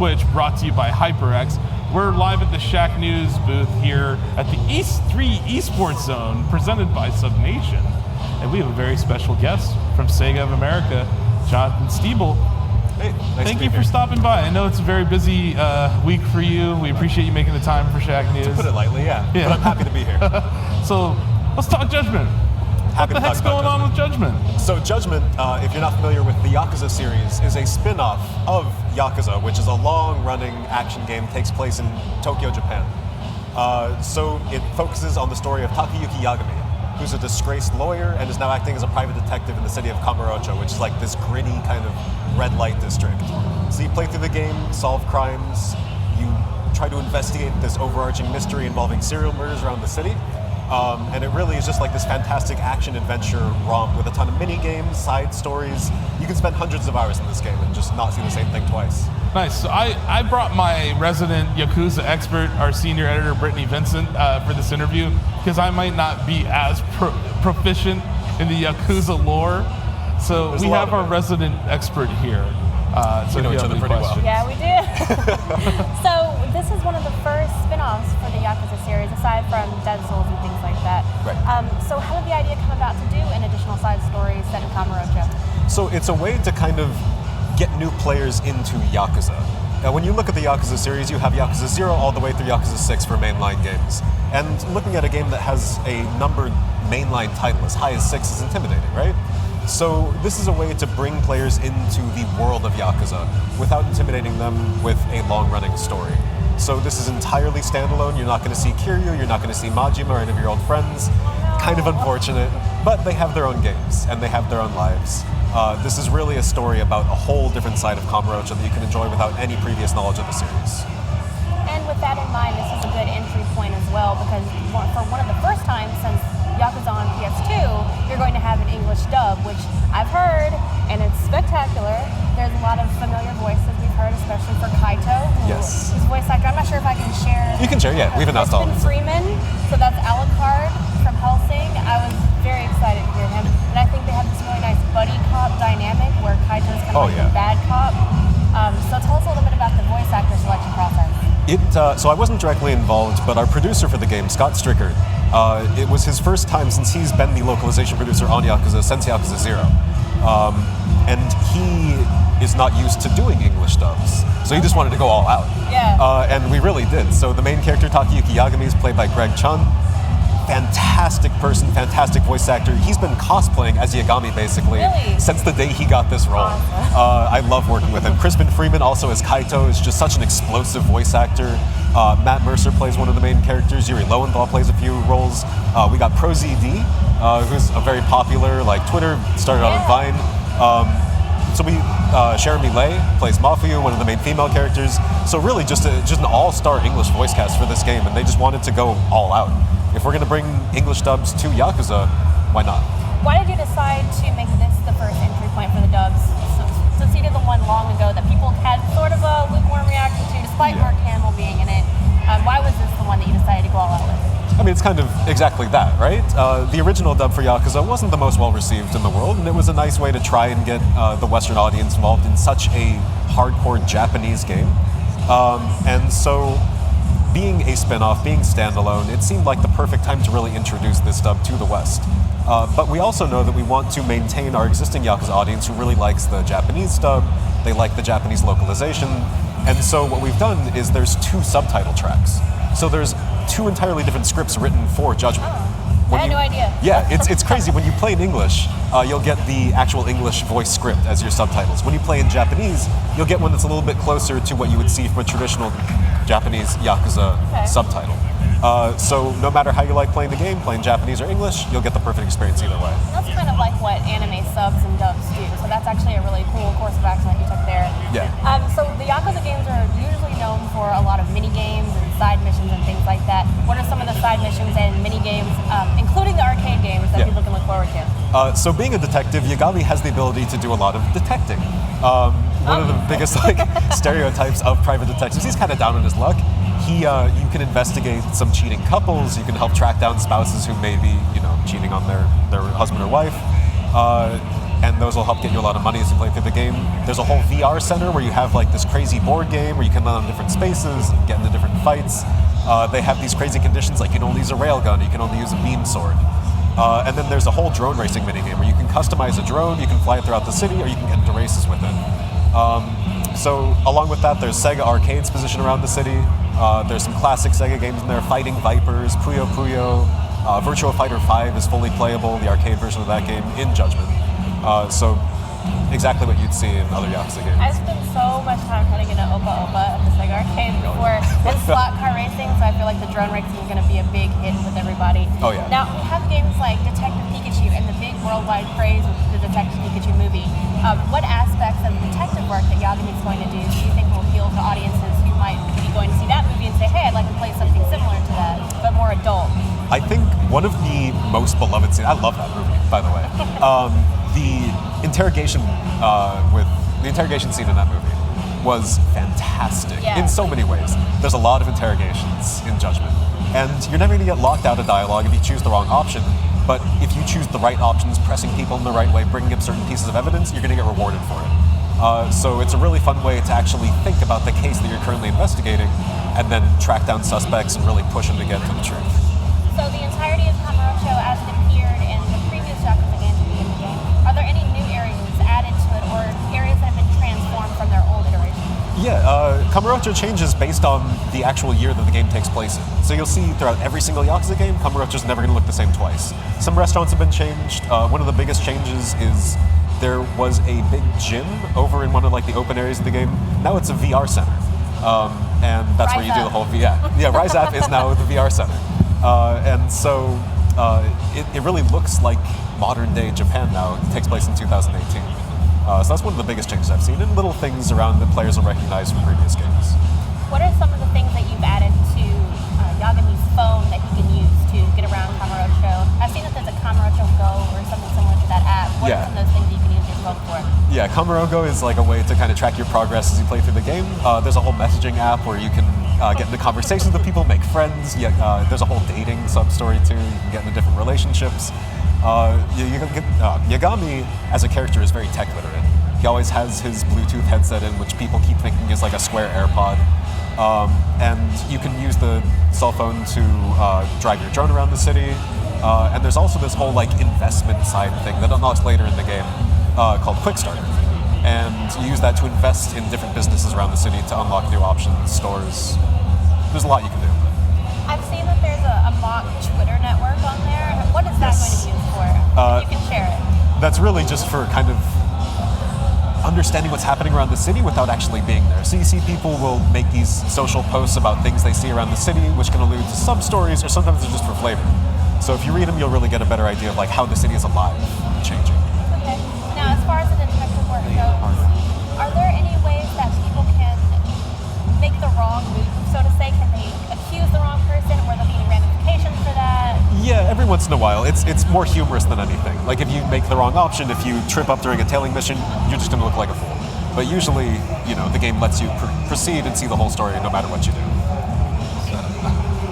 Twitch, brought to you by HyperX. We're live at the Shacknews booth here at the East 3 Esports Zone, presented by SubNation. And we have a very special guest from Sega of America, Jonathon Stebel. Hey, nice Thank you for stopping by. I know it's a very busy week for you. We appreciate you making the time for Shacknews. To put it lightly, yeah. But I'm happy to be here. So let's talk Judgement. What the heck's going on with Judgement? So Judgement, if you're not familiar with the Yakuza series, is a spin-off of Yakuza, which is a long-running action game, takes place in Tokyo, Japan. So it focuses on the story of Takayuki Yagami, who's a disgraced lawyer and is now acting as a private detective in the city of Kamurocho, which is like this gritty kind of red light district. So you play through the game, solve crimes, you try to investigate this overarching mystery involving serial murders around the city. And it really is just like this fantastic action-adventure romp with a ton of mini-games, side stories. You can spend hundreds of hours in this game and just not see the same thing twice. Nice. So I brought my resident Yakuza expert, our senior editor, Brittany Vincent, for this interview, because I might not be as proficient in the Yakuza lore. So we have our resident expert here. So we know each other pretty well. Yeah, we do. So this is one of the first spin-offs for the Yakuza series, aside from Dead Souls and things like that. Right. So how did the idea come about to do an additional side story set in Kamurocho? So it's a way to kind of get new players into Yakuza. Now, when you look at the Yakuza series, you have Yakuza 0 all the way through Yakuza 6 for mainline games. And looking at a game that has a numbered mainline title as high as 6 is intimidating, right? So this is a way to bring players into the world of Yakuza without intimidating them with a long-running story. So this is entirely standalone. You're not going to see Kiryu, you're not going to see Majima or any of your old friends. Kind of unfortunate, but they have their own games and they have their own lives. This is really a story about a whole different side of Kamurocho that you can enjoy without any previous knowledge of the series. And with that in mind, this is a good entry point as well, because for one of the first times since Yakuza on PS2, you're going to have an English dub, which I've heard, and it's spectacular. There's a lot of familiar voices we've heard, especially for Kaito, who's voice actor. I'm not sure if I can share. You can share, yeah. We've announced all of them. Freeman, so that's Alucard from Hellsing. I was very excited to hear him, and I think they have this really nice buddy cop dynamic where Kaito's kind of the bad cop. So tell us a little bit about the voice actor selection process. So I wasn't directly involved, but our producer for the game, Scott Strickard, it was his first time since he's been the localization producer on Yakuza since Yakuza 0. And he is not used to doing English dubs, so he just wanted to go all out. Yeah. And we really did. So the main character, Takayuki Yagami, is played by Greg Chun. Fantastic person, fantastic voice actor. He's been cosplaying as Yagami basically since the day he got this role. I love working with him. Crispin Freeman also as Kaito is just such an explosive voice actor. Matt Mercer plays one of the main characters. Yuri Lowenthal plays a few roles. We got ProZD, who's a very popular, like Twitter, started out on Vine. So Jeremy Lay plays Mafuyu, one of the main female characters. So really just an all-star English voice cast for this game, and they just wanted to go all out. If we're going to bring English dubs to Yakuza, why not? Why did you decide to make this the first entry point for the dubs? Since you did the one long ago that people had sort of a lukewarm reaction to, despite Mark Hamill being in it, why was this the one that you decided to go all out with? I mean, it's kind of exactly that, right? The original dub for Yakuza wasn't the most well-received in the world, and it was a nice way to try and get the Western audience involved in such a hardcore Japanese game. And so being a spin-off, being standalone, it seemed like the perfect time to really introduce this dub to the West. But we also know that we want to maintain our existing Yakuza audience who really likes the Japanese dub, they like the Japanese localization, and so what we've done is there's 2 subtitle tracks. So there's 2 entirely different scripts written for Judgment. I had no idea. Yeah, it's crazy. When you play in English, you'll get the actual English voice script as your subtitles. When you play in Japanese, you'll get one that's a little bit closer to what you would see from a traditional Japanese Yakuza subtitle. So no matter how you like playing the game, playing Japanese or English, you'll get the perfect experience either way. That's kind of like what anime subs and dubs do, so that's actually a really cool course of action that you took there. Yeah. So the Yakuza games are usually known for a lot of mini-games and side missions and things like that. What are some of the side missions and mini-games, including the arcade games, that people can look forward to? So being a detective, Yagami has the ability to do a lot of detecting. One of the biggest stereotypes of private detectives, he's kind of down on his luck. You can investigate some cheating couples, you can help track down spouses who may be, cheating on their husband or wife. and those will help get you a lot of money as you play through the game. There's a whole VR center where you have like this crazy board game where you can land on different spaces and get into different fights. They have these crazy conditions like you can only use a railgun, you can only use a beam sword. And then there's a whole drone racing minigame where you can customize a drone, you can fly it throughout the city, or you can get into races with it. So along with that, there's Sega arcades positioned around the city. There's some classic Sega games in there, Fighting Vipers, Puyo Puyo. Virtua Fighter 5 is fully playable, the arcade version of that game, in Judgment. So exactly what you'd see in other Yakuza games. I spent so much time trying to get an Opa Opa at the Sega arcade before, and slot car racing, so I feel like the drone racing is going to be a big hit with everybody. Oh yeah. Now, we have games like Detective Pikachu and the big worldwide craze with the Detective Pikachu movie. What aspects of detective work that Yagami is going to do you think will appeal to audiences who might be going to see that movie and say, hey, I'd like to play something similar to that, but more adult? I think one of the most beloved scenes, I love that movie, by the way. The interrogation scene in that movie was fantastic in so many ways. There's a lot of interrogations in Judgment, and you're never going to get locked out of dialogue if you choose the wrong option. But if you choose the right options, pressing people in the right way, bringing up certain pieces of evidence, you're going to get rewarded for it. So it's a really fun way to actually think about the case that you're currently investigating, and then track down suspects and really push them to get to the truth. So the entirety of Kamurocho as it appeared in the previous Yakuza game to be in the game, are there any new areas added to it or areas that have been transformed from their old iteration? Yeah, Kamurocho changes based on the actual year that the game takes place in. So you'll see throughout every single Yakuza game, Kamurocho's never going to look the same twice. Some restaurants have been changed. One of the biggest changes is there was a big gym over in one of like the open areas of the game. Now it's a VR center. And that's where you do the whole VR. Yeah, Rise Up is now the VR center. And so it really looks like modern day Japan now. It takes place in 2018. So that's one of the biggest changes I've seen, and little things around that players will recognize from previous games. What are some of the things that you've added to Yagami's phone that he can use to get around Kamurocho? I've seen that there's a Kamurocho Go or something similar to that app. What are some of those things that you can use your phone for? Yeah, Kamurocho is like a way to kind of track your progress as you play through the game. There's a whole messaging app where you can get into conversations with people, make friends. There's a whole dating sub-story too. You can get into different relationships. Yagami, as a character, is very tech literate. He always has his Bluetooth headset in, which people keep thinking is like a square AirPod. And you can use the cell phone to drive your drone around the city. And there's also this whole like investment side thing that unlocks later in the game called Quick Start. And you use that to invest in different businesses around the city to unlock new options, stores. There's a lot you can do. I've seen that there's a mock Twitter network on there. What is that going to be used for? You can share it. That's really just for kind of understanding what's happening around the city without actually being there. So you see people will make these social posts about things they see around the city, which can allude to sub-stories, or sometimes they're just for flavor. So if you read them, you'll really get a better idea of like how the city is alive and changing. Okay. Now, as far as the detective work goes, are there any ways that people can make the wrong move, so to say? Can they accuse the wrong person, or there'll be any ramifications for that? Yeah, every once in a while. It's more humorous than anything. Like if you make the wrong option, if you trip up during a tailing mission, you're just going to look like a fool. But usually, the game lets you proceed and see the whole story no matter what you do.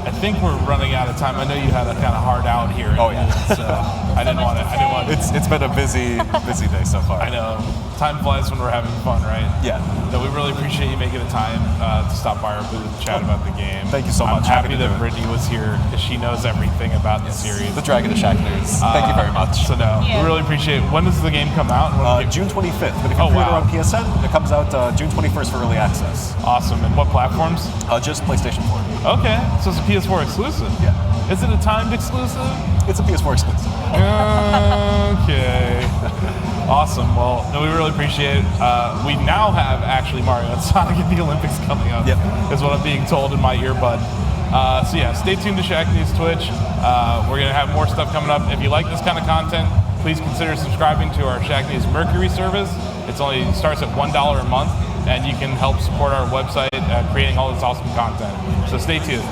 I think we're running out of time. I know you had a kind of hard out here. Oh yeah. So I didn't want to. It's been a busy day so far. I know. Time flies when we're having fun, right? Yeah. So we really appreciate you making the time to stop by our booth and chat about the game. Thank you so much. I'm happy that Brittany was here because she knows everything about the series. The Dragon of Shacknews. Thank you very much. So we really appreciate it. When does the game come out? June 25th. But if you pre-order on PSN, it comes out June 21st for early access. Awesome. And what platforms? Just PlayStation 4. Okay. So it's a PS4 exclusive. Yeah. Is it a timed exclusive? It's a PS4 exclusive. Okay. Awesome. Well, no, we really appreciate it. We now have actually Mario and Sonic at the Olympics coming up. Yep. Is what I'm being told in my earbud. So yeah, stay tuned to Shacknews Twitch. We're going to have more stuff coming up. If you like this kind of content, please consider subscribing to our Shacknews Mercury service. It starts at $1 a month, and you can help support our website creating all this awesome content. So stay tuned.